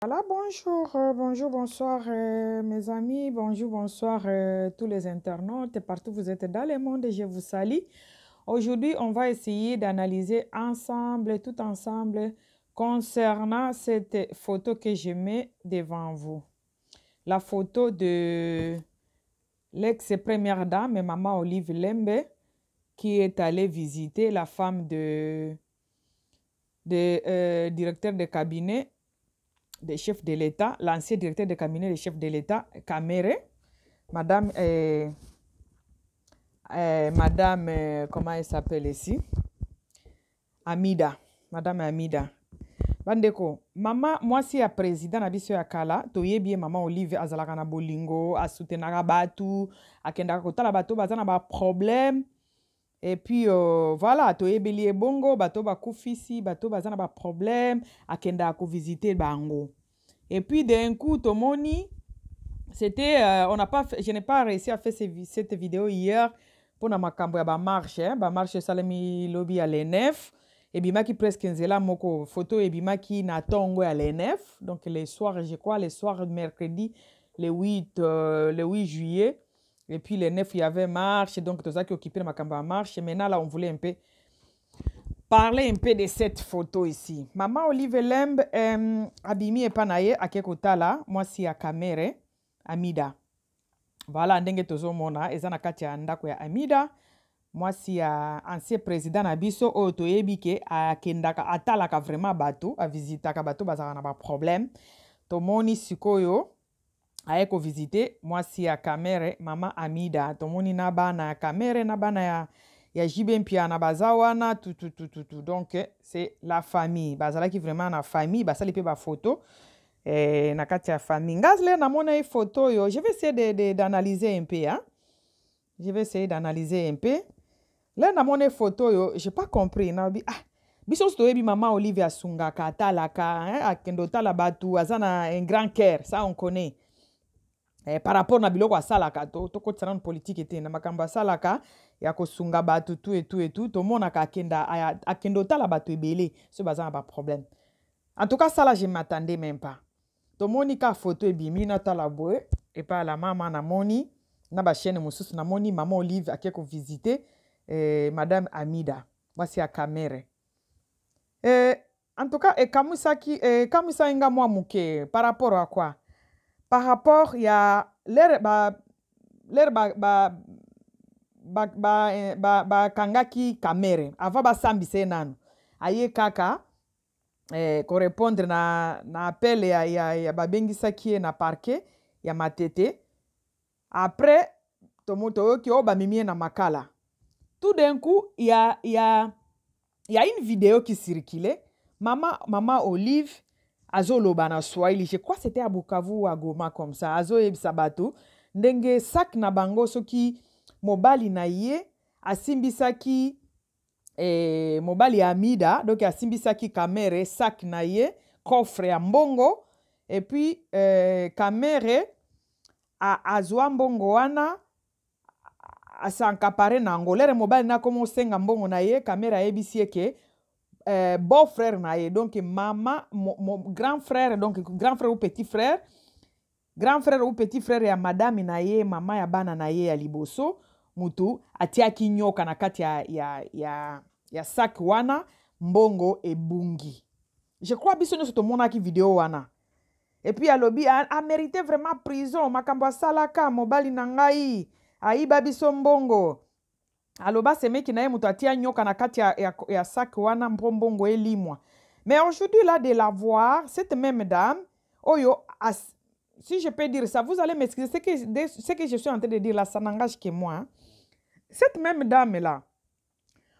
Voilà, bonjour, bonjour, bonsoir mes amis, bonjour, bonsoir tous les internautes, partout où vous êtes dans le monde, je vous salue. Aujourd'hui, on va essayer d'analyser ensemble, tout ensemble, concernant cette photo que je mets devant vous. La photo de l'ex-première dame, Maman Olive Lembe, qui est allée visiter la femme de directeur de cabinet des chefs de l'État, l'ancien directeur de cabinet des chefs de l'État, Kamere, Madame, comment elle s'appelle ici? Amida, Madame Amida. Bandeko, mama mwasi ya président na biso ya kala, toyebi Maman Olive azalaka na bolingo, asutenaka batu, akendaka kotala bato bazana ba problème. Et puis voilà, toyebeli ebongo, bato bakufisi, bato bazana ba problème, akendaka ko visiter bango. Et puis d'un coup, Tomoni, c'était, je n'ai pas réussi à faire cette vidéo hier pour na makambo ya ba marche, ba marche salemi lobby à l'ENF. Et bimaki presque nzela moko photo et bimaki na tongo à l'ENF. Donc les soirs, je crois, les soirs mercredi, le 8 juillet. Et puis les 9, il y avait marche. Donc tout ça qui occupait ma makambo à marche. Et maintenant là, on voulait un peu parler un peu de cette photo ici. Maman Olive Lembe, abimi epanaye akekotala, moi si a Kamere, Amida. Voilà, ndenge tozo mona, ezana kati ya ndako ya Amida. Moi si a ancien président na biso oyo toyebi ke akendaka atalaka vraiment bato, a visitaka bato bazaka na ba problème. Tomoni sikoyo aye ko visiter, moi si a Kamere, Maman Amida. Tomoni na bana ya Kamere, na bana ya jibe mpia na bazawana tout. Donc c'est la famille bazala qui vraiment na famille basali pe ba photo na kati ya famille ngazle na mona photo yo. Je vais essayer d'analyser un peu, hein. Je vais essayer d'analyser un peu. Là na mona photo yo, j'ai pas compris na bi biso sto yebi Maman Olive asungaka talaka, hein, akendo tala batu azana un grand cœur, ça on connaît. Par rapport na biloko asalaka to kotsana na politique ete na makambo asalaka ya kosunga batu tout to mona ka akendo tala batu ebele so bazana ba problème. En tout cas ça là je m'attendais même pas. To moni ka photo ebimi na tala boy et pas la maman na moni na ba chaîne mususu na moni Maman Olive akeko visiter Madame Amida. Voici à Kamere. En tout cas kamusa inga mwa muke par rapport à quoi? Par rapport, il y a l'air kangaki Kamere avant basambise nano aye kaka correspondre na appel ya babengisaki na parquet ya Matete. Après tomoto ki bamimie na makala. Tout d'un coup, il y a une vidéo qui circulait. Maman Olive azoloba na Swahili, je crois c'était à Bukavu ou à Goma comme ça. Azo ebisa bato ndenge sak na bango soki mobali na ye asimbisaki mobali ya Amida, donc asimbisaki Kamere sak na ye coffre ya mbongo, et puis Kamere azwa mbongo wana asankapare na ngolere mobali na komo senga mbongo na ye. Kamere ayebisi eke beau frère na ye, donc maman mon grand frère, donc grand frère ou petit frère ya madame na ye, mama ya bana na ye ya liboso mutu atiaki nyoka na kati ya sac wana mbongo ebungi. Je crois biso nyonso tomonaki video wana. Et puis alobi a mérité vraiment prison, makambo asalaka mobali na ngai ayiba biso mbongo. Aloba semeki na ye mutu atia nyoka na kati ya sac wana mbongo elimwa. Mais aujourd'hui là de la voir, cette même dame oyo si je peux dire ça, vous allez m'excuser, ce que je suis en train de dire là, ça n'engage que moi, hein. Cette même dame là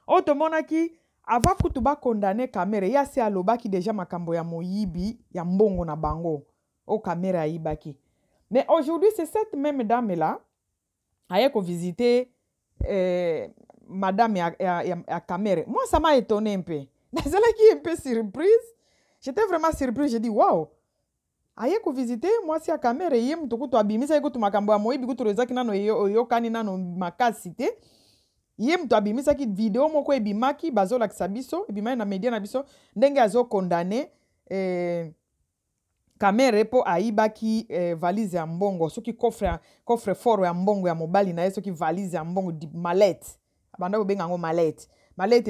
otomonaki avant kutuba condamner Kamere yasi alobaki déjà makambo ya moyibi ya mbongo na bango o Kamere ayibaki. Mais aujourd'hui c'est cette même dame là aye ko visiter madame ya Kamere. Moi ça m'a étonné un peu. Nazalaki un peu surprise. J'étais vraiment surprise, j'ai dit waouh. Aye ko visiter moi si ya Kamere ye mutuku to abimisa eko to makambo ya moyibi kuto rezaki nano yokani nano makasi te. Ye mtu abimisaki video moko ebimaki bazolakisa biso ebimaki na media na biso ndenge azo condamné Kamere po aibaki valise ya mbongo soki coffre fort ya mbongo ya mobali na ye soki valise ya mbongo di mallette banda ko benga ngo mallette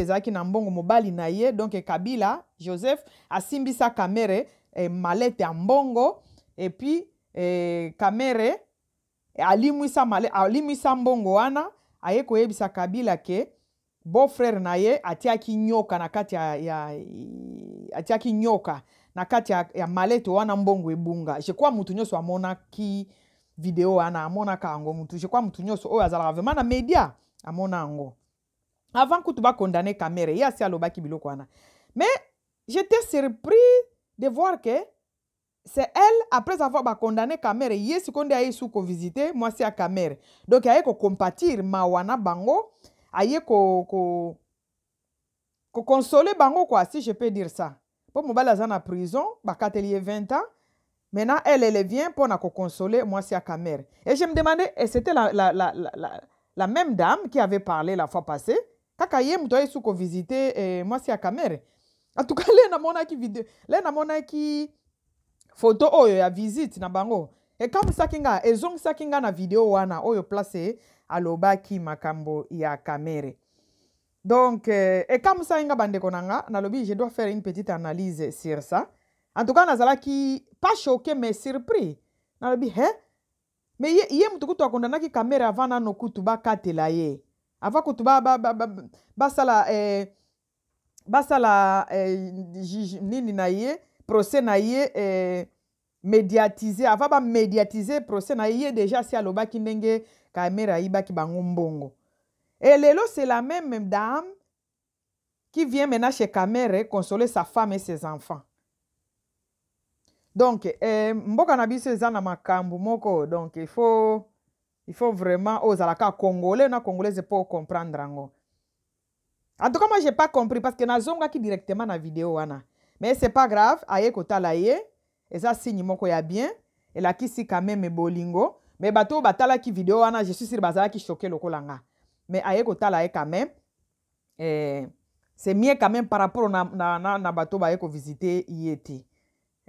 ezalaki na mbongo mobali na ye donc Kabila Joseph asimbisa Kamere mallette ya mbongo et puis Kamere alimwisa mbongo wana aye koyebisa Kabila ke beau-frère na ye atiaki nyoka na kati atiaki nyoka na kati ya malete wana mbongo ebunga. Je crois mutu nyonso amonaki video wana amonaka yango mutu. Je crois mutu nyonso oyo azalaka vraiment na media amona yango. Avant kutu ba condamner Kamere, ya si alobaki biloko wana. Mais j'étais surpris de voir que c'est elle, après avoir condamné Kamere, yes, qu'on a eu sous visiter, moi c'est à Kamere. Donc, il y a compatir Mawana Bango, il y a consoler Bango, quoi, si je peux dire ça. Pour moi, elle est en prison, il 20 ans. Maintenant, elle vient pour nous consoler, moi c'est à Kamere. Et je me demandais, et c'était la même dame qui avait parlé la fois passée, quand il y a eu sous visiter, moi c'est à Kamere. En tout cas, là, on a qui vidéo, là, on a qui photo oyo ya visite na bango e comme sakinga ezong sakinga na video wana oyo place alobaki makambo ya Kamere. Donc et comme ça inga bandeko nanga nalobi je dois faire une petite analyse sur ça. En tout cas nazala ki pas choqué mais surpris. Nalobi mais ye mutu kutu akondana ki Kamere avant na nokutu ba katela ye. Avant kutu basala nini na ye procès na ye médiatisé avant ba médiatiser procès na ye déjà si alobaki ndenge Kamere aibaki bango mbongo. Et lelo c'est la même dame qui vient maintenant chez Kamere consoler sa femme et ses enfants. Donc mboka na biso eza na makambo moko donc il faut vraiment ozalaka congolais na congolaise pour comprendre ngo. En tout cas moi j'ai pas compris parce que nazonga ki directement na vidéo wana. Mais c'est pas grave, aye kotala ye, et ça signe moko ya bien, et la ki si quand même bolingo, mais bato batala ki vidéo wana, je suis sûr bazala ki choqué loko langa. Mais aye kotala ye quand même, c'est mieux quand même par rapport na bato ba ye ko visiter yeti.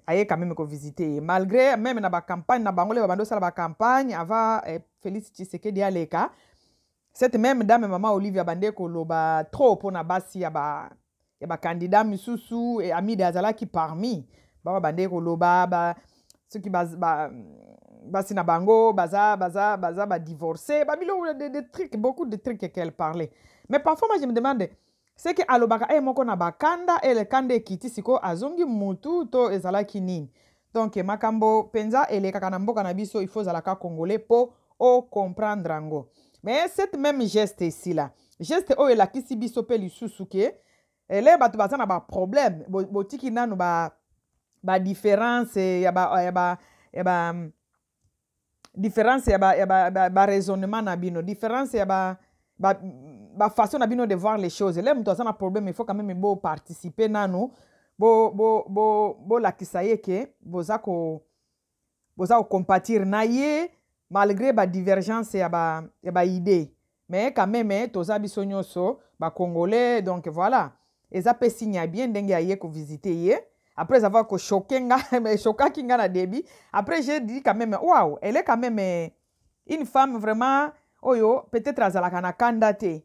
Aye quand même ko visiter. Malgré même na ba campagne na bangole ba bando sala ba campagne avant Félix Tshisekedi aleka, cette même dame maman Olivia Bandeko loba trop pour na basi ya ba candidat misusu et ami d'azala qui parmi ba bandeko loba ceux qui basi na bango baza divorcé ba bilo de trucs beaucoup de trucs qu'elle parlait. Mais parfois moi je me demande c'est que alobaka moko na bakanda et le kande kiti siko azongi mutu to ezala kinini. Donc makambo penza ele kaka mboka na biso il faut zalaka congolais pour comprendre ngo. Mais cette même geste ici là, geste o la kisi biso pe lisusuke, ele batu baza na ba problème, botiki nanu ba différence ya ba différence ya ba raisonnement na bino, différence ya ba façon na bino de voir les choses. Là mutu na problème, il faut quand même bo participer nanu, bo la kisaye ke boza ko compatir na ye malgré ba divergence ya ba idée. Mais quand même toza biso nyonso ba congolais donc voilà. Eza pe signe bien ndenge aye ko visiter ye. Après avoir ko choqué nga mais choqué kinga na débit. Après j'ai dit quand même waouh, elle est quand même une femme vraiment oyo peut-être azalaka na kandate.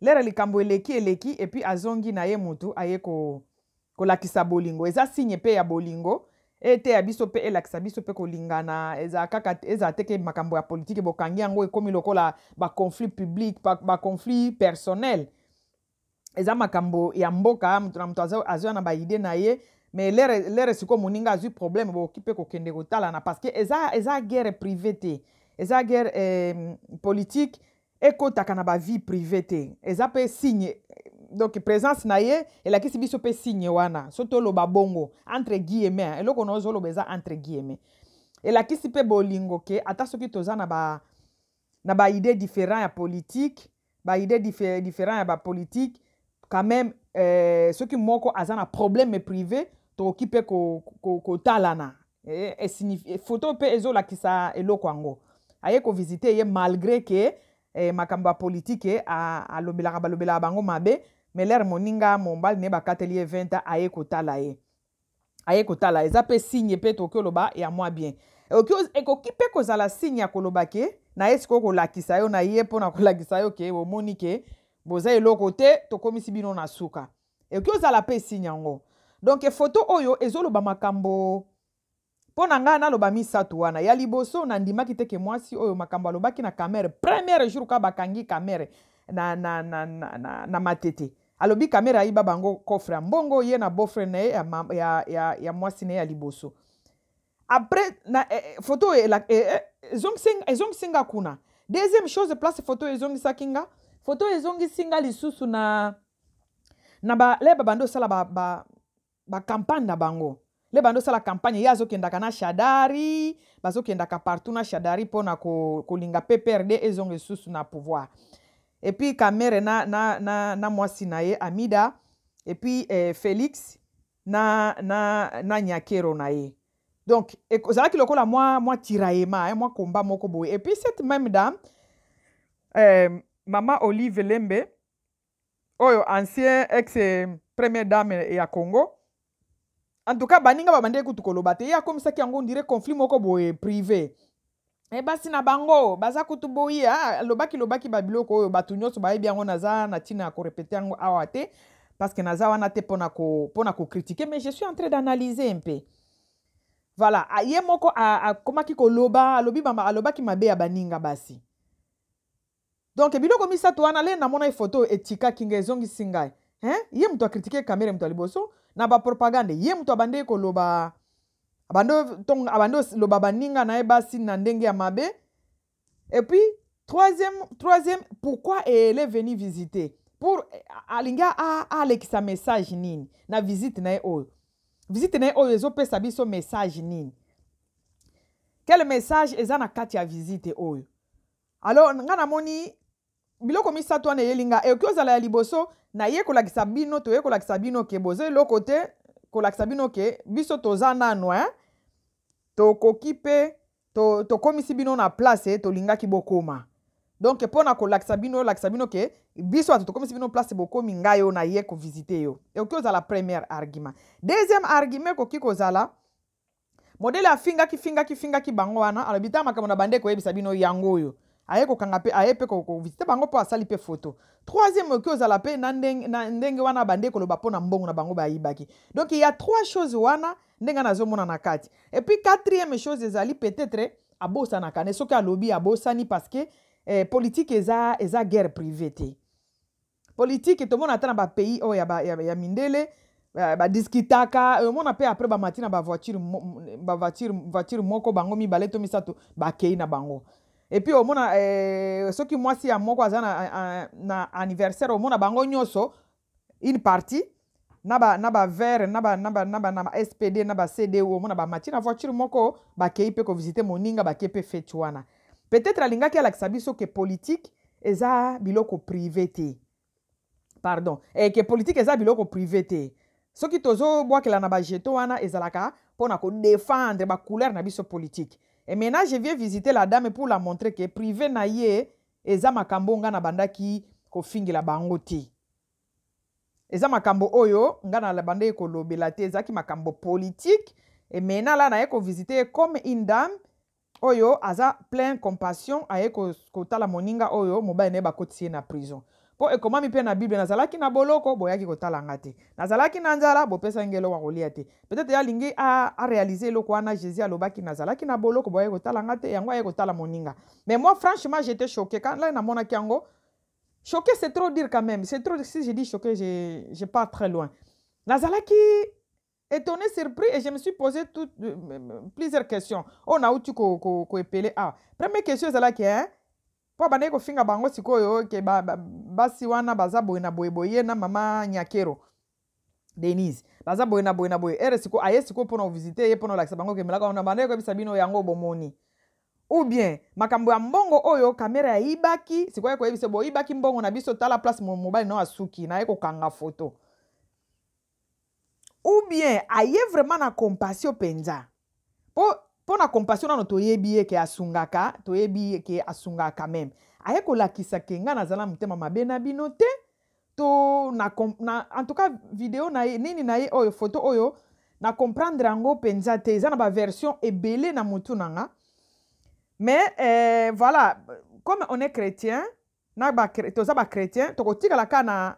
Lere likambo eleki et puis azongi na ye mutu aye ko lakisa bolingo. Eza signe pe ya bolingo. Ete abiso pe elakisa biso pe kolingana eza teke makambo ya politique bokangi yango ekomi lokola ba conflit public ba conflit personnel eza makambo ya mboka mutu azo na ba idée na ye mais lere siko moninga azu problème bo kipe ko kende ko tala na parce que eza guerre privée te eza guerre politique ekotaka na ba vie privée te eza pe signe. Donc présence na ye et la kisi biso pe signe wana soto lo babongo entre guillemets eloko no zo lo beza entre guillemets et la kisi pe bolingo ke ata soki toza na ba idée différent ya politique ba idée différent ya ba politique quand même soki moko azana problème privé to okipe ko talana et signifie photo pe ezo la kisa eloko ango aye ko visiter ye malgré que makamba politique a lobela bango mabe. Mais l'air moninga mombal ne ba katelier 20 aye kotala ye aye kotala eza pe signe pe to koloba ya mwa bien ekoki pe kozala signe ya koloba ke na ye sikoyo kolakisa yo na ye mpona kolakisa yo ke omoni ke boza eloko te tokomisi bino na suka ekoki ozala pe signe yango donc photo oyo ezoloba makambo mpona ngai naloba misato wana ya liboso nandimaki te ke mwasi oyo makambo alobaki na camere premier jour ka bakangi camere na matete alobi camere ayiba bango coffre ya mbongo ye na beau-frère na ye ya mwasi na ye ya liboso après photo ezongisinga kuna deuxième chose place photo ezongisaki nga photo ezongisinga lisusu na le babando osala bacampagne na bango le bando osala campagne ye azokendaka na shadari bazokendaka partout na shadari mpona kolinga PPRD ezonga lisusu na pouvoir et puis camere na mwasi na ye Amida et puis Félix na Nyakero na ye donc ezalaki lokola mwa tiraillement mwa combat moko boye et puis cette même dame Mama Olive Lembe oyo ancien ex première dame ya Congo en tout cas baninga babande kutu koloba te ya komisaki yango ndire conflit moko boye privé basi na bango baza kutu boye lobaki babiloko oyo batu nyonso bayebi yango naza na ntina ya korepete yango awa te parce que naza wana te pona kocritiquer mais je suis en train d'analyser un peu voilà ye moko akomaki koloba alobaki mabe ya baninga basi donc biloko misato wana le namona photo etika kinga ezongisi ngai ye mutu akritike camere mutu aliboso na bapropagande ye mutu abande koloba abando loba baninga na ye basi na ndenge ya mabe et puis troisième pourquoi elle est venue visiter pour alinga alekisa message nini na visite na ye oyo ezopesa biso message nini quel message eza na kati ya visite oyo alors nga namoni biloko misato wana eyelinga ekoki ozala ya liboso na ye kolakisa bino toye kolakisa bino ke boza eloko te kolakisa bino ke biso toza nano tokoki mpe tokomisi bino na place tolingaki bokoma donc mpona kolakisa bino ke biso bato tokomisi bino place bokomi ngai oyo na ye kovisite yo ekoki ozala premier argument deuxième argument ekoki kozala modele afingaki bango wana alobi ta makambo na bande koyebisa bino yango oyo aye kokanga pe aye pe kovisite bango po asali pe photo troisième oki ozala pe na ndenge wana bande koloba po na mbongo na bango bayibaki donc il y a trois choses wana ndenge nazomona na kati et puis quatrième chose ezali peut-être abosanaka ne soki alobi abosani parce que politique eza guerre privée te politique tomona ata na bapays oyo ya mindele badiskitaka omona pe après bamati na bavoiture moko bango mibale to misato bakei na bango et puis omona soki mwasi ya moko aza na anniversaire omona bango nyonso une partie na ba vert na ba SPD na ba CD omona bamati na voiture moko bakei pe ko visiter moninga bakei pe fete wana peut-être alingaki alakisa biso ke politique eza biloko privé te pardon ke politique eza biloko privé te soki tozobwakela na bajeton wana ezalaka mpona kodéfendre bacouleur na biso politique et maintenant je viens visiter la dame pour la montrer que privé na ye eza makambo nga na bandaki kofingela bango te eza makambo oyo nga na bande kolobela te ezaki makambo politique et maintenant là na ye kovisiter comme une dame oyo aza plein compassion aye kotala moninga oyo mobali na ye bakotisi ye na prison po ekomami mpe na bible nazalaki na boloko boyaki kotalanga te nazalaki na nzala bopesa ngelo wa kolia te peut-être alingi aréaliser eloko wana Jésus alobaki nazalaki na boloko boyaki kotalanga te yango aye kotala moninga mais moi franchement j'étais choqué quand là namonaki yango choqué c'est trop dire quand même c'est trop si je dis choqué je pars très loin nazalaki étonné surpris et je me suis posé plusieurs questions on a outu ko epele première question ezalaki po bande kofinga bango sikoyo ke basi wana baza boye na boye na mama Nyakero Denise baza boye na boye ere siko aye siko pona visiter ye pona lakisa bango ke melaka wana bande ko bisa bino yango bomoni ou bien makambo ya mbongo oyo kamera yibaki sikoyo ko yebise boye yibaki mbongo na biso tala place mobile no asuki na ye ko kanga photo ou bien aye vraiment na compassion penza po na compassion nano toyebi ke asungaka même aye kolakisa ke nga nazala mutema mabe na bino te to en tout cas vidéo na nini na ye oyo photo oyo na comprendre yango penza te eza na ba version ebele na mutu nanga. Mais voilà, comme on est chrétien, na ba toza ba chrétien, tokotikala ka na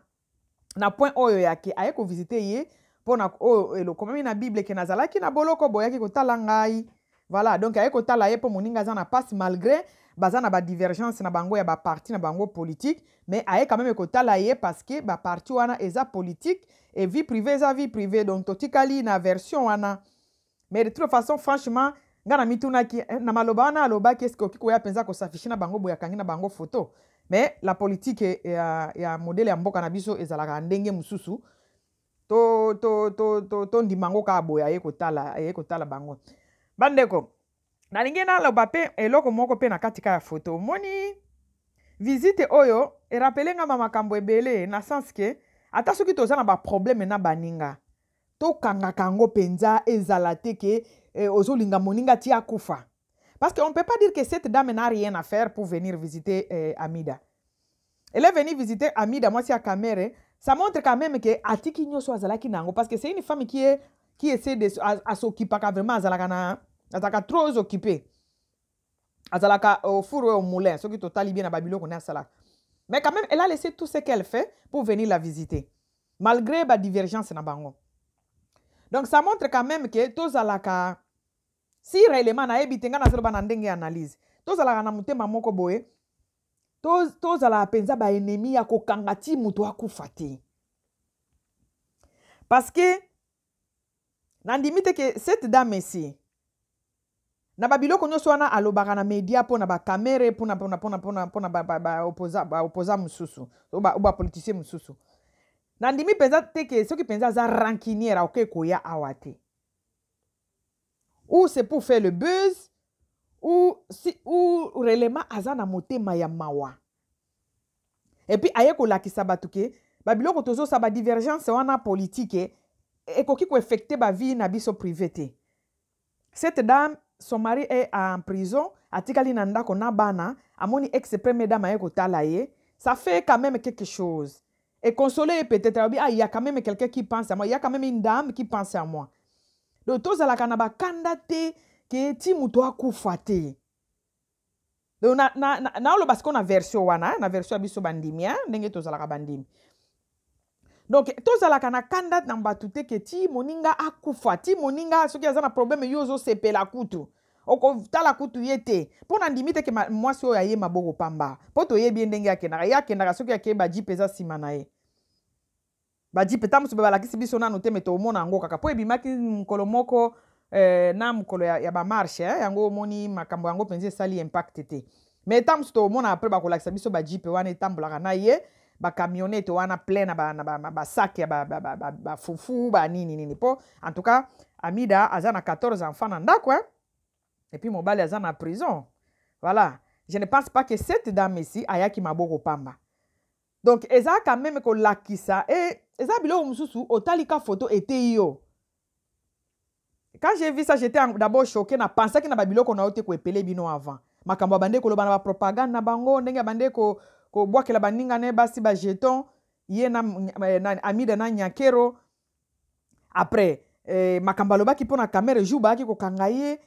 point oyo yake aye ko visiter ye pona oyo elokomami na Bible ke nazalaki na boloko boyaki kotala ngai. Voilà, donc aye kotala ye po moninga za na passe malgré baza na ba divergence na bango ya ba parti na bango politique, mais aye quand même kotala ye parce que ba parti wana eza politique et vie privée eza vie privée, donc totikali na version wana. Mais de toute façon franchement ngana mituna ki na maloba wana aloba qu'est-ce que kiko ya penza ko s'afficher na bango boya kangi na bango photo. Mais la politique ya modèle ya mboka na biso ezalaka ndenge mususu to ndimango ka boya ye kotala bango. Bandeko nalingi na loba pe eloko moko pe na katika ya photo moni visite oyo erapelenga makambo ebele na sens que ata soki toza na ba problème na baninga to kanga kango penza ezala te ke ozolinga moninga ti akufa. Parce qu'on ne peut pas dire que cette dame n'a rien à faire pour venir visiter Amida. Elle est venue visiter Amida, moi c'est à Kamere. Ça montre quand même que Atiki Nyoso Azalaki Nango. Parce que c'est une femme qui essaie de s'occuper vraiment. Azalaka trop occupée. Azalaka au four ou au moulin. Ce qui est totalement bien à Babylone qu'on a ça. Mais quand même, elle a laissé tout ce qu'elle fait pour venir la visiter. Malgré la divergence na bango. Donc ça montre quand même que Tozalaka, si réellement na ebitenga na selo banandenge analyse, Tozalaka na mutema moko boye, Tozala penza ba ennemi ya kokangati mutu akufa te. Parce que nandimite que cette dame ici na babiloko nyonso wana alobaka na media pona ba kamere pona ba opposa mususu ba politicien mususu. Nandimi penza te que ceux qui penza za rancunière ok koya awate. Ou c'est pour faire le buzz ou réellement azana motema ya mawa. Et puis aye ko lakisa batuke babiloko tozo sa ba divergence wana politique et koki ko affecter ba vie na biso privé. Cette dame, son mari est en prison, atikali na ndako na bana, amoni ex-première dame aye ko talaye, ça fait quand même quelque chose. Et consoler peut-être, il y a quand même quelqu'un qui pense à moi, il y a quand même une dame qui pense à moi. Donc tous à la kanaba kandate que ti muto akufa te. Donc na lo parce qu'on a version wana, na version abiso bandimia, ndenge tous à la bandimi. Donc tous à la kana kandate na batute que ti moninga akufa, ti moninga ce qui a un problème yozo sepe la kutu. Oko tala kutu yete. Pour nandimite que moi so yaye maboko pamba. Poto ye bien ndenge ya kenara so ki yake ba jipeza simanae. Ba jipe tamu so bala kisi biso na note meto mona ngo kaka po ebimaki mkolo moko na mkolo ya ba marche yango moni makambo yango penze sali impact te. Mais tamu so mona après ba kolakisa biso ba jipe wana tambulaka na ye ba camionnette wana plein na ba sac ya ba fufu ba nini po en tout cas Amida azana 14 enfants na ndako et puis mobali azana en prison. Voilà, je ne pense pas que cette dame ici ayaki maboko pamba. Donc eza quand même ko lakisa et eza bilo mususu otalika photo était yo. Quand j'ai vu ça, j'étais d'abord choqué na pensé que na babilo ko na ote ko epele bino avant. Makambo bande ko loba na propagande na bango ndenge bande ko bwakela baninga ne basi ba jeton ye na Amida na nyakero. Après makambo loba ki pona caméra juba ki ko kangaye.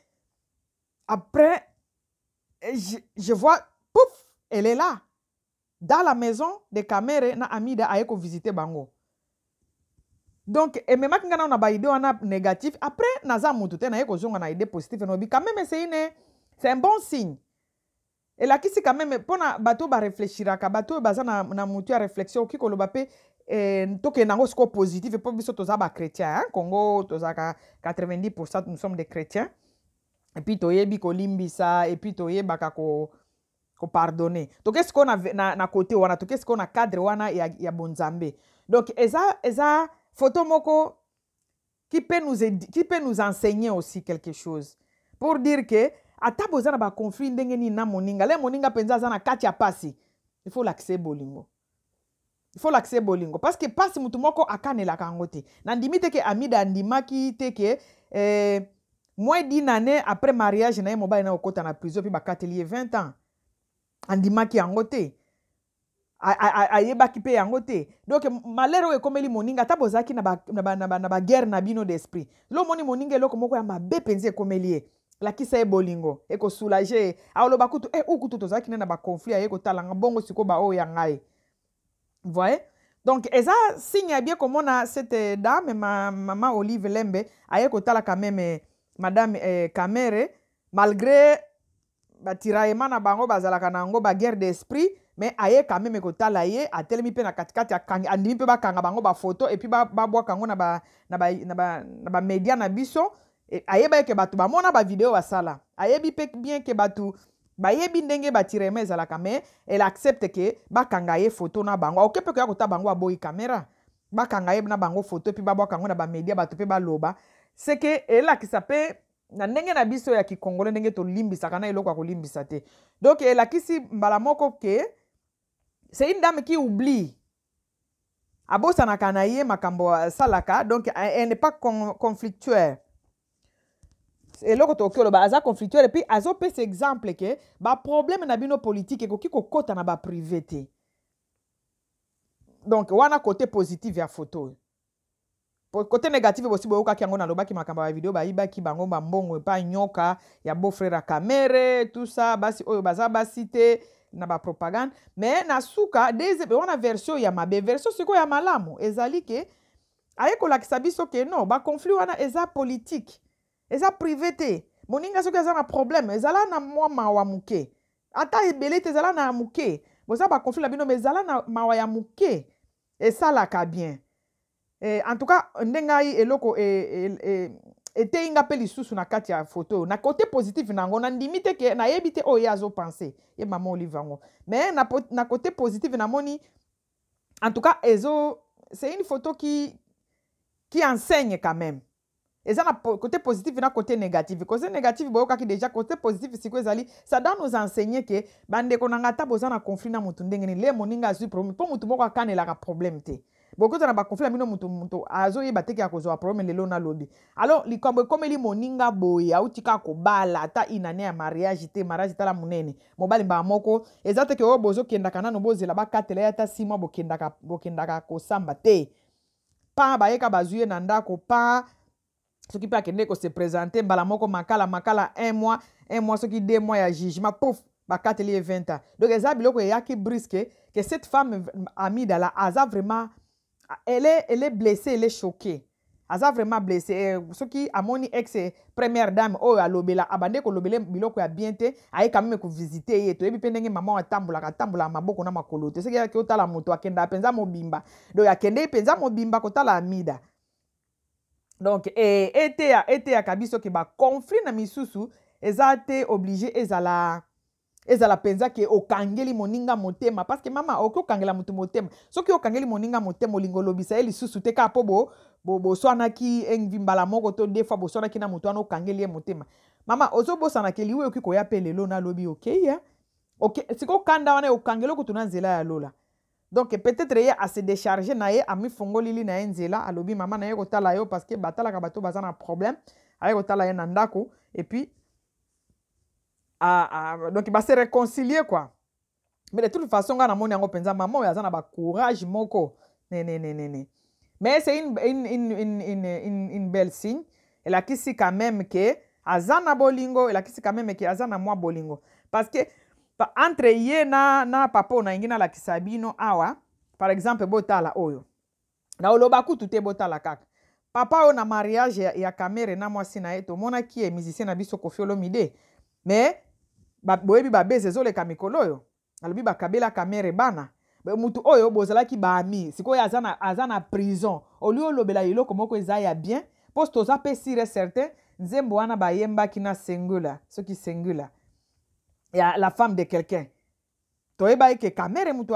Après je vois pouf, elle est là. Dans la maison de caméras na Amida aye ko visiter bango. Donc et même quand on a ba idée on a négatif après naza mutu te na ye ko zonga na idée positive no bi quand même c'est un bon signe. Et là qui c'est quand même pona bato ba réfléchira ka bato baza na mutu ya réflexion ki ko loba pe to ke nango score positif et pour biso toza ba chrétien Congo toza ka 90% nous sommes des chrétiens. Et puis toyebi ko limbisa et puis toyeba ko pardonner. Donc qu'est-ce qu'on a na côté wana, qu'est-ce qu'on a cadre wana ya bonzambe. Donc eza photo moko qui peut nous enseigner aussi quelque chose. Pour dire que ata bozana ba conflit ndenge ni na moninga, le moninga penza za na kati ya pasi. Il faut l'accès bolingo. Il faut l'accès bolingo parce que pasi mutu moko akanela kangote. Na ndimite ke Amida ndimaki te ke moins d'une année après mariage na mobile na okota na prison puis ba katelier 20 ans. Andimaki angote. ayebaki mpe yango te. Donc malheur oyo ekomeli moninga ata bozalaki na baguerre na bino d'esprit. Lo moni moninga eloko moko ya mabe mpenza ekomeli ye. Lakisa ye bolingo ekosoulage ye aoloba kutu ukutu tozalaki ne na baconflit aye kotalanga bongo siko baoyo ya ngai. Voyez? Donc eza signe ya bien komona cette dame maman Olive Lembe aye kotala quand même madame Kamere malgré batiraillement na bango bazalaka nango ba guerre d'esprit mais aye quand même kotala ye atelemi pe na katikati andimi pe bakanga bango ba photo et puis babwaka yango na ba media na biso ayeba ke batu bamona ba video basala ayebi pe bien ke batu bayebi ndenge batiraillement ezalaka mais elle accepte ke bakanga ye photo na bango okepe ko ya kota bango aboyi kamera bakanga ye na bango photo puis babwaka yango na ba media batu pe baloba c'est que elakisa pe na ndenge na biso ya kikongole ndenge tolimbisaka na eloko ya kolimbisa te. Donc elakisi mbala moko ke c'est une dame qui oublie abosanaka na ye makambo salaka donc elle n'est pas conflictuelle. Eloko toki oloba aza conflictuelle et puis azopesa exemple ke ba problème na bino politique ekoki kokota na ba privé te. Donc wana côté positif ya photo. Côté négatif aussi boyoka ki yango na lobaki makambo ya video bayibaki bango mbongo pa nyoka ya beau frère Kamere tout ça basi oyo baza basi te na ba propagande mais na suka deze wana version ya mabe version siko ya malamu ezali ke aye kolakisa biso ke non ba conflit wana eza politique eza privé te moninga soki eza na problème ezala na mwa mawa muke ata ebele te ezala na muke boza ba conflit la bino mais ezala na mawa ya muke esalaka bien. En tout cas ndengai eloko ete inga pe lisusu na kati ya photo na côté positif nango na ndimi te ke na yebi te oyo azo penser ye maman Olive ngo mais na côté positif na moni en tout cas c'est une photo qui enseigne quand même. Eza na côté positif na côté négatif. Côté négatif boyoka ki déjà côté positif siko ezali ça doit nous enseigner que bande ko nanga ta boza na conflit na mutu ndenge ni le moninga azu problème po mutu moko akanela ka problème te. Beaucoup na ba conflit mino mutu azo yeba te ki akozwa problème lelo na lobi. Alors likambo komeli moninga boye autika ko bala ta inane ya mariage tala munene. Mobali ba moko ezate ke o bozo kenda kana no bozela ba katela ya ta sima bokendaka ko samba te. Pa ba yeka bazuye na ndako pa ce qui peut akende ko se présenter mbala moko makala un mois ce qui 2 mois ya jugement pouf ba kateli 20 ans. Donc eza biloko ya ki brisque que cette femme Amida là aza vraiment elle est blessée, elle est choquée. Aza vraiment blessée. Ce qui amoni ex première dame oh alobela abande ko lobele biloko ya bien te aye quand même ko visiter ye to ebi pendenge maman atambola maboko na makolo te. Ce qui ki otala moto akenda penza mobimba. Donc akende penza mobimba ko tala Amida. Donc ete ya kabiso ke ba conflit na misusu ezate obligé ezala penza ke okangeli moninga motema parce que mama okokangela mutu motema soki okangeli moninga motema lingolobisa eli susu te ka po bo swanaki engvimbala moko to des fois bo swanaki na mutu ana okangeli ye motema mama ozobosana ke liwe okiko ya pe lelo na lobi okay ya okay siko kanda wana okangelo kutuna nzela ya lola. Donc peut-être ye a se décharger na ye ami fongolili na nzela alobi mama na ye kotala yo parce que batala ka bato bazana problème aye kotala ye na ndako et puis donc il va se réconcilier quoi. Mais de toute façon quand on a penza maman ya zana ba courage moko ne mais c'est une belle signe et la kisi quand même que azana bolingo et la kisi quand même que azana moi bolingo parce que entre ye na papa na ingina la kisabino awa par exemple botala oyo na oloba kutu te botala kaka papa o na mariage ya Kamere na mwasi na eto mona ki e musicien na biso Koffi Olomide mais boyebi babeze ezoleka mikolo oyo alobi bakabela Kamere bana mutu oyo bozalaki baami sikoyo aza na prison oli olobela eloko moko eza ya bien poste toza pe sire certain nzembo wana bayembaki na Sengula soki Sengula ya la femme de quelqu'un toyeba ke Kamere mutu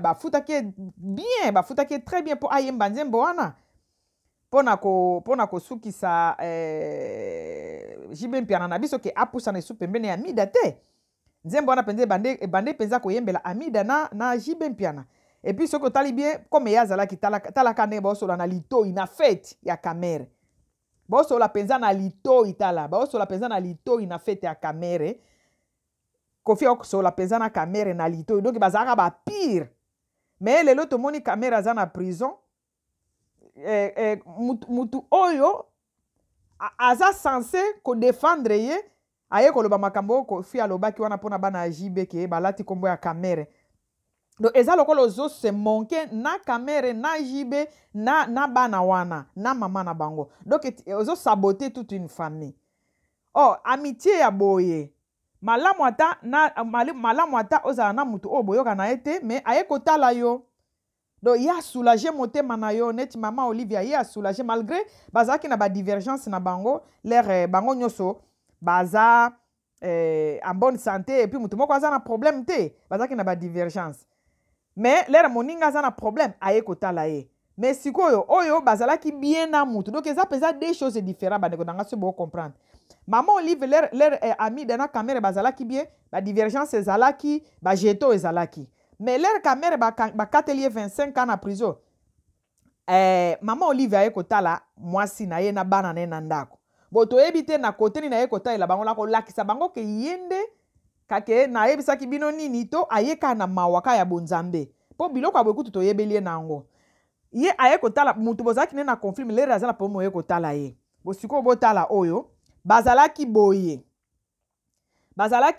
bafutaki bien bafutaki très bien po ayemba nzembo wana pona kosukisa jibe mpiana na biso ke apusa na esu pembene ya Amida te nzembo wana penze bande penza koyembela Amida na jibe mpiana et puis soki otali bien comme ya azalaki talaka ndenge baosola na litoi na fete ya Kamere baosola penza na litoi tala baosola penza na litoi na fete ya Kamere Kofi akosola penza na kamere na lito donc bazaka ba pire mais lelo to moni kamera za na prison mutu oyo aza censé ko défendre ye aye koloba makambo Kofi alobaki wana pona bana jibe ke balati kombo ya kamere donc eza lokolo ozo se manque na kamere na jibe na bana wana na mama na bango donc ozo saboter toute une famille. Oh amitié ya boye malamu ata ozala na mutu oyo boyoka na ye te mais aye kotala yo donc ye asoulage motema na yo neti mama Olivia ye asoulage malgré bazalaki na badivergence na bango lere bango nyonso baza en bonne santé et puis mutu moko aza na problème te bazalaki na badivergence mais lere moninga aza na problème aye kotala ye mais sikoyo oyo bazalaki bien na mutu donc eza peza deux choses différentes bandeko nanga so bo comprendre. Maman Olive leur ami dana kamere bazalaki bien ba divergence ezalaki ba jeto ezalaki mais leur kamere ba katelier 25 ans na prison maman Olive aye kotala mwasi na ye na bana na ye na ndako boto ebite na côté na ye kotala bango la ko lakisa bango ke yende kake na yebisaki bino nini to ayeka na mawaka ya bonzambe po biloko abokutu to yebelie nango ye aye kotala mutu bozaki ne na conflit leur azala po mo ye kotala ye bosiko botala oyo bazalaki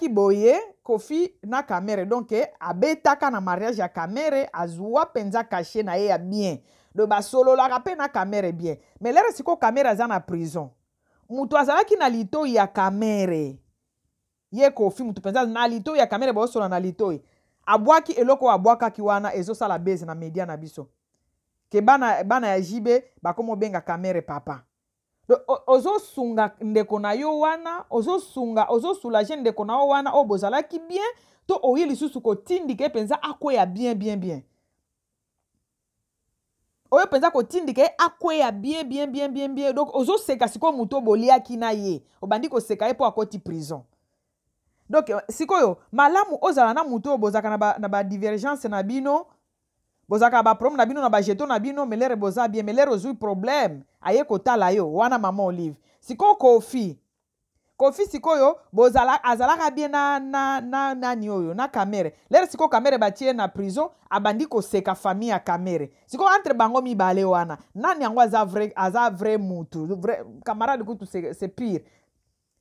boye Kofi na kamere donc abetaka na mariage ya kamere azwa penza caché na ye ya bien donc basololaka pe na kamere bien mais lere siko kamere aza na prison mutu azalaki na lito ya kamere ye Kofi mutu penza na lito ya kamere bosola na lito abwaki eloko abwakaki wana ezosala base na media na biso ke bana ya jibe bakomo benga kamere papa. Ozo sunga ndeko na yo wana ozo soulager ndeko na yo wana o bozalaki bien to oye lisusu ko tindike penza akweya bien oyo penza ko tindike akweya bien donc ozo seka siko muto boliaki na ye obandi ko seka ye po akoti prison donc sikoyo malamu ozala na muto bozaka na ba divergence na bino bozaka ba problème na bino na ba jeton na bino melere boza bien melere ozui problème aye kotala yo wana maman Olive siko Kofi sikoyo bozala azalaka bien na nani oyo na kamere lere siko kamere batie na prison abandi ko seka famille ya kamere siko entre bango mibale wana nani yango aza vrai mutu vrai camarade kutu c'est pire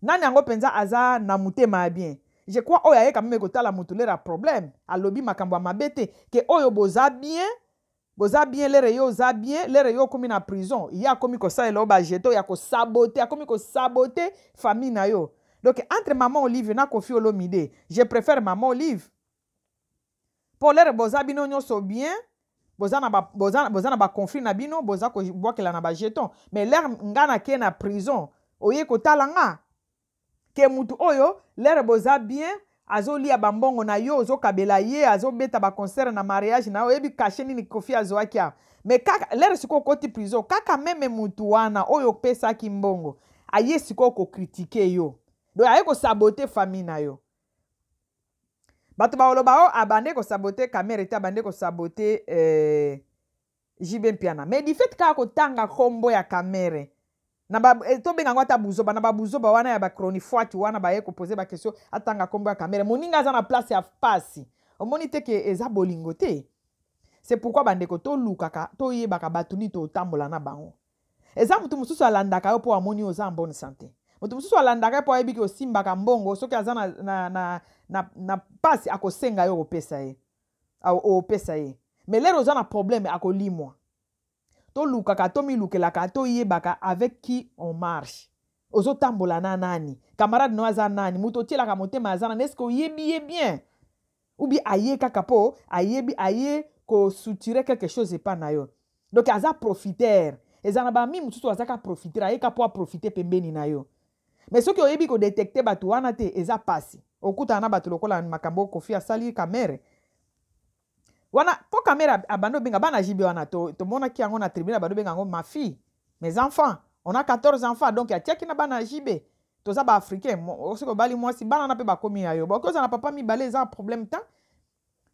nani yango penza aza na mutema bien. Je crois oyo aye kameme kotala mutu lera problème alobi makambo ya mabete ke oyo boza bien lere yo za bien lere yo komi na prison ya komi ko sa elo ba jeto ya ko saboter famille na yo donc entre maman Olive na Kofi Olomide je préfère maman Olive pour lere boza bino nyonso bien boza na ba conflit na bino boza ko bwakela na ba jeton mais lere ngana ke na prison oye kotala nga ke mutu oyo lere boza bien azolia bambongo na yo ozokabela ye azobeta ba concert na mariage na oyebi caché nini Kofi azwaki mais kaka lere siko koti prison kaka meme mutu wana oyo pesaki mbongo aye siko ko critiquer yo donc aye ko saboter famille na yo bato baoloba o abande ko saboter kamere te abande ko saboter JB Mpiana mais du fait kaka kotanga kombo ya kamere na to benga ngwata buzoba na babuzoba wana ya ba chronifuati wana ba ye ko poser ba question atanga kombo ya kamere moninga za na place ya pasi omoni te ke eza bolingo te c'est pourquoi bandeko to lukaka to yebaka batuni to tambola na bango eza mutu mususu alandaka yo po amoni oza en bonne santé mutu mususu alandaka po ayebiki osimbaka mbongo soki aza na pasi akosenga yo opesa ye mais lero oza na problème akolimwa to lukaka to milukelaka to yebaka avec qui on marche ozo tambola na nani camarade no aza nani muto tielaka motema aza nani est-ce que oyebi ye bien ou bien aye kaka po ayebi aye ko soutirer quelque chose epa na yo donc aza profiteur ezana ba mi mususu azaka profiteur aye ka po profiter pembeni na yo mais soki oyebi ko détecter bato wana te eza pasi okuta na bato lokola makambo Kofi asali kamere wana po kamera abando benga bana jibe wana to mona ki yango na tribunal abando benga ngo ma fille mes enfants on a 14 enfants donc ya tiaki na bana jibe toza ba africain osiko bali mwasi bana na pe ba komi ayo ba koza na papa mi balé za problème ta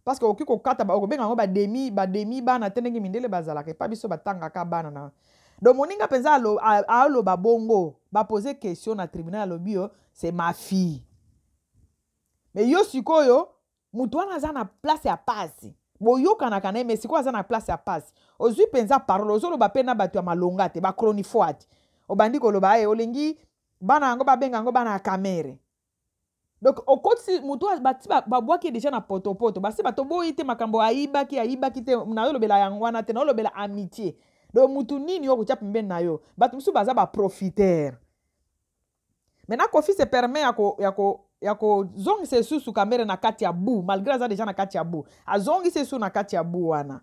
parce que okiko kata ba benga ngo ba demi bana tenenge mindele bazala ke pa biso batanga ka bana na donc moninga penza alo ba bongo ba poser question na tribunal lobio c'est ma fille mais yo sikoyo mutu wana aza na place ya pasi boyokanaka na ye mais sikoyo aza na place ya pasi ozwi mpenza parole ozoloba mpe na bato ya malonga te bacronifoi te obandi koloba ye olingi bana yango babenga yango bana ya kamere donc okotisi mutu bati babwaki deja na potopoto basi bato boyi te makambo ayibaki te nayolobela yango wana te nayolobela amitié donc mutu nini yo kotia pembeni na yo bato mosusu baza baprofitere maintenant Kofi se permet ya kozongisa esusu kamere na kati ya bu malgré aza deja na kati ya bu azongisa esusu na kati ya bu wana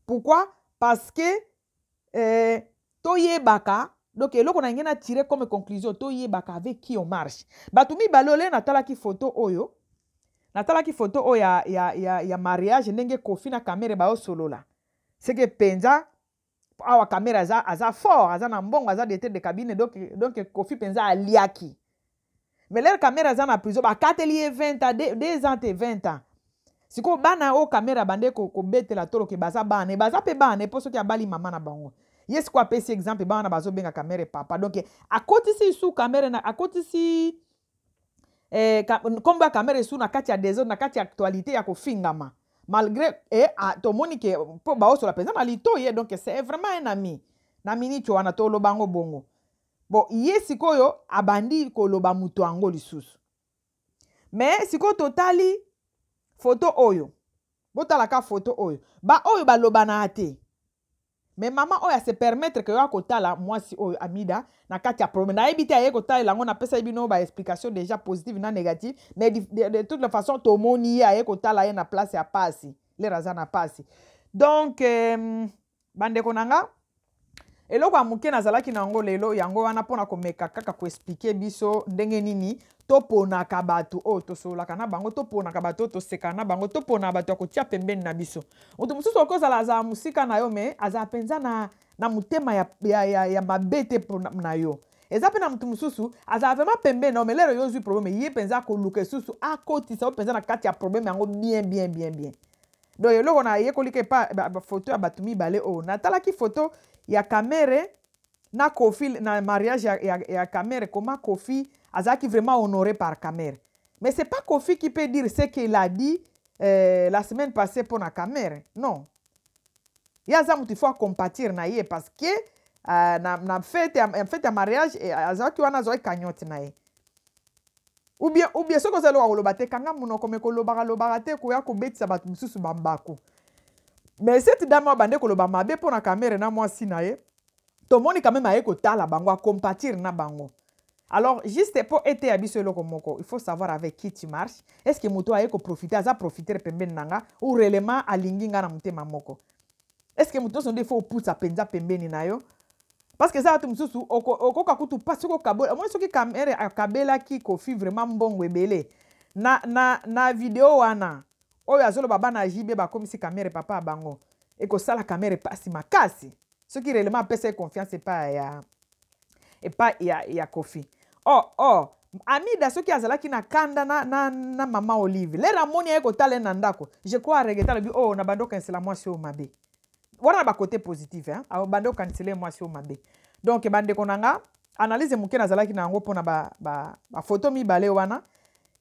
pourquoi parce que toyebaka donc eloko na nge na tire comme conclusion toyebaka avec qui on marche bato mibale ole natalaki photo oyo ya mariage ndenge Kofi na kamere baosolola seke penza awa kamera aza fort aza na mbongo aza directeur de cabine donc Kofi penza aliaki mais leur kamera aza na prison bakateli ye 20 ans 2 ans te 20 ans siko bana o kamera bande kobetela toloke baza bana baza pe bana po soki abali mama na bango ye siko apesi exemple bana bazobenga kamera papa donc akotisi su kamera na akotisi kombo ya kamera su na kati ya désordre na kati ya actualité ya kofingama malgré tomoni ke po baosola penza na litoye donc c'est vraiment un ami na miniti wana toloba ngo bongo bon ye sikoyo abandi koloba mutu yango lisusu mais sikoyo totali photo oyo botalaka photo oyo oyo baloba na te mais mama oyo se permettre que yo akotala mwasi oyo Amida na kati ya problème nayebi te aye kotalela yango napesa bino ba explication déjà positive na négative mais de toute la façon tomoni ye aye kotala ye na place ya pasi le raza na pasi donc bandeko nanga eloko ya moke nazalaki na yango lelo yango wana mpona komeka kaka koexplike biso ndenge nini toponaka bato oyo tosololaka na bango toponaka bato oyo toseka na bango toponaka bato ya kotia pembeni na biso moto mosusu okozala azala mosika na yo me azala mpenza na motema ya mabe te na yo eza mpe na moto mosusu azala vraimen pembeni na yo me lero yo ozwi probleme ye mpenza koluka esusu akotisa yo mpenza na kati ya probleme yango bien donc eloko na yekolika epa bafoto ya bato mibale oyo natalaki foto ya kamere na Kofi na mariage ya kamere comment Kofi azaki vraiment honoré par kamere mais c'est pas Kofi qui peut dire ce qu'il a dit la semaine passée pour na kamere non yaza mutu faut compatir na ye parce que na fête ya mariage azaki wana azoi cagnotte na ye ou bien ce que zalo koloba te kanga munoko me kolobaka te koya kobetisa bato mosusu bambako mais cette dame bande koloba mabe pour na kamere na mwasi na ye tomoni quand même aye kotala bango a compatir na bango alors juste pour ete ya biso eloko moko il faut savoir avec qui tu marches est-ce que moto aye ko profiter aza profiter pembeni nanga ou réellement alingi nga na motema moko est-ce que moto sonde faut pousser penza pembeni na yo parce que ça bato mosusu okoka kutu pasi okokabola omoni soki kamere akabelaki Kofi vraiment mbongo ebele na video wana oyo azoloba bana jibe bakomisi kamere papa ya bango ekosala kamere pasi makasi soki réellement apesa ye confiance epa ya Kofi Amida soki azalaki na kanda na mama Olive lera moni aye kotala na ndako je crois regeta lobi na bando kansela mwasi oyo mabe wana ba côté positif bando kansela mwasi oyo mabe donc bandeko nanga analyse moke nazalaki na yango mpona ba photo mibale wana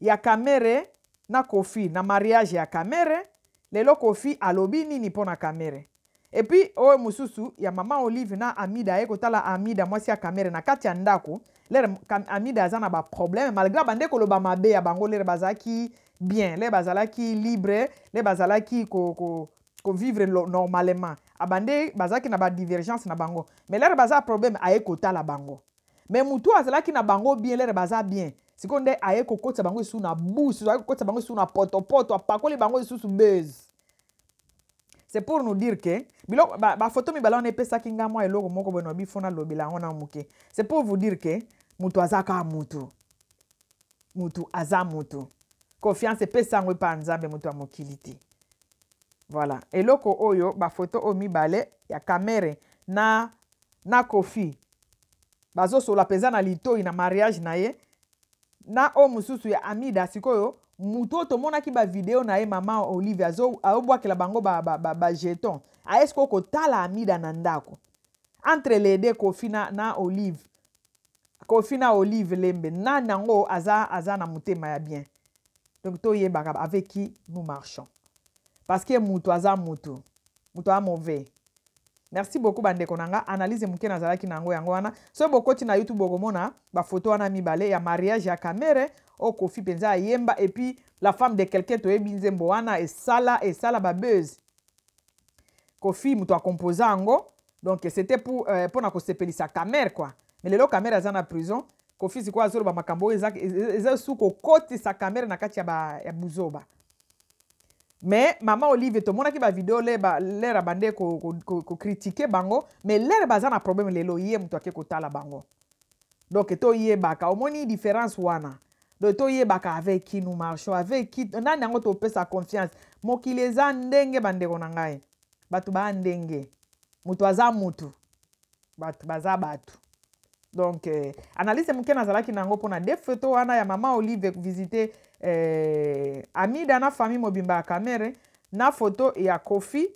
ya kamere na Kofi na mariage ya kamere lelo Kofi alobi nini mpona kamere et puis oyo mosusu ya mama Olive na Amida aye kotala Amida mwasi ya kamere na kati ya ndako lere Amida aza na baproblème malgré bande koloba mabe ya bango lere bazalaki bien lere bazalaki libre lere bazalaki ko vivre normalement abande bazalaki na badivergence na bango mais lere baza problème aye kotala bango mais mutu azalaki na bango bien lere baza bien siko nde aye kokotisa bango esu na busu aye kokotisa bango esu na potopoto apakoli bango esusu buzz. C'est pour nous dire que ba photo mibala on epesaki nga mwa eloko moko bono bifona lobela ngona muke c'est pour vous dire que mutu azaka mutu aza mutu confiance epesa ngo pa nzambe mutu amokiliti voilà eloko oyo ba photo o mibale ya kamere na Kofi bazo sola peza na litoi na mariage na ye na o mususu ya Amida sikoyo muto tomonaki ba video na ye mama Olive aobwakela bango ba jeton aesko kotala Amida na ndako entre les deux Kofi na Olive Kofi na Olive lembe na nango aza na motema ya bien Donc toyebaka avec qui nous marchons. Parce que mutu aza mutu a mauvais. Merci beaucoup bande konanga. Analyse muke nazalaki nango yango wana. So bokoti na YouTube bokomona ba photo wana mibale ya mariage ya Kamere o Kofi penza yemba et puis la femme de quelqu'un toyebi nzembo wana et sala ba buzz. Kofi mutu a composé ango. Donc c'était pour na kosepelisa Kamere quoi. Mais lelo Kamere aza na prison. Kofi ziko azolo ba makambo eza suko koti sa Kamere na kati ya buzoba. Mais maman Olive to mona ki ba vidéo l'air bande ko critiquer bango mais l'air baza na problème lelo yé mutu ake kotala bango. Donc to yé baka omoni différence wana. Donc to yé baka avec qui nous marchons avec qui nani yango to pe sa confiance mokili eza ndenge bande ko nangai. Batu ba ndenge. Mutu aza mutu. Batu baza batu. Donc analyse muke nazalaki nango pona des photos wana ya maman Olive visiter Amida na famille mobimba ya Kamere na photo ya Kofi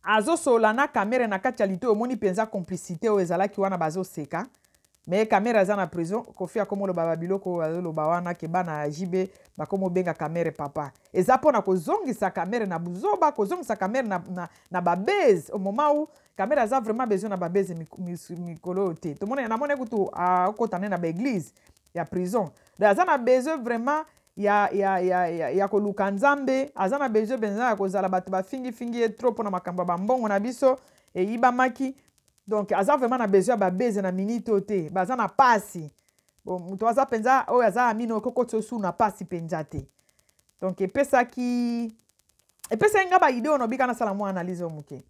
azo sola na Kamere na kati ya lito omoni penza complicité o ezalaki wana bazo seka mais Kamere aza na prison Kofi akomo lo baba biloko lo bawana ke bana jibe bakomo benga Kamere papa eza pona kozongisa Kamere na buzoba kozongisa Kamere na babez au moment où Kamere aza vraiment besoin na babez mikolo te to mona na mona kutu akotane na ba église ya prison donc aza na besoin vraiment ya koluka nzambe aza na besoin benza ya kozala bato bafingi trop na makambo bambongo na biso eyibamaki donc aza vraiment na besoin babeze na minute te baza na pasi bon muto aza penza oyo aza amino kokotso su na pasi penza te donc epesa nga ba idée ono bika na sala mo analyse omuke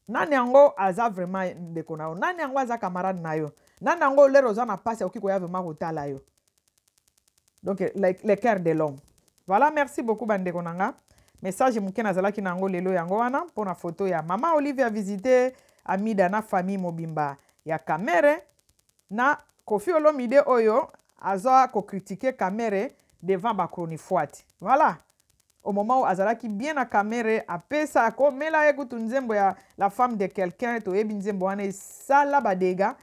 nani yango aza vraiment ndeko na yo nani yango aza camarade na yo nani yango lero oza na pasi okiko ya vraiment kotala yo. Donc, le cœur de l'homme. Voilà, merci beaucoup, bande konanga. Message mouke nazalaki nango lelo yango wana. Pour la photo ya Maman Olive a visité Amida na famille mobimba ya Kamere. Na Kofi Olomide oyo aza ko critiquer Kamere devant ba chronifuati. Voilà. Au moment où azalaki bien à Kamere apesa ko mela ekutu nzembo ya la femme de quelqu'un to yebi nzembo wana sala ba dega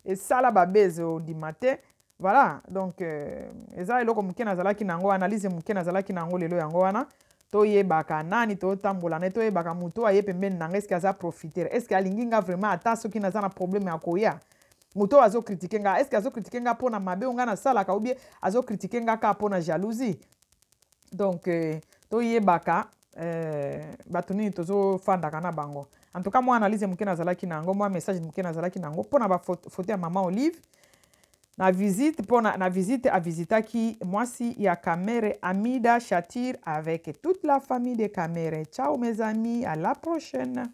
et sala ba bezo di matin. Voilà, donc eza eloko muke nazalaki nango analyse muke nazalaki nango lelo yango wana to yebaka nani to tambola ne to yebaka mutu aye pembeni nanga est-ce aza profiter est-ce que alingi nga vraiment ata soki naza na problème ya koya mutu azo critiquer nga est-ce que azo critiquer nga pona mabe nga na sala ka ubie azo critiquer nga ka pona jalousie donc to yebaka batu nini tozo fandaka na bango en tout cas moi analyse muke nazalaki nango moi message muke nazalaki nango pona ba photo ya Maman Olive na visite a visitaki mwasi ya Kamere Amida Shatir avec toute la famille de Kamere. Ciao mes amis, à la prochaine.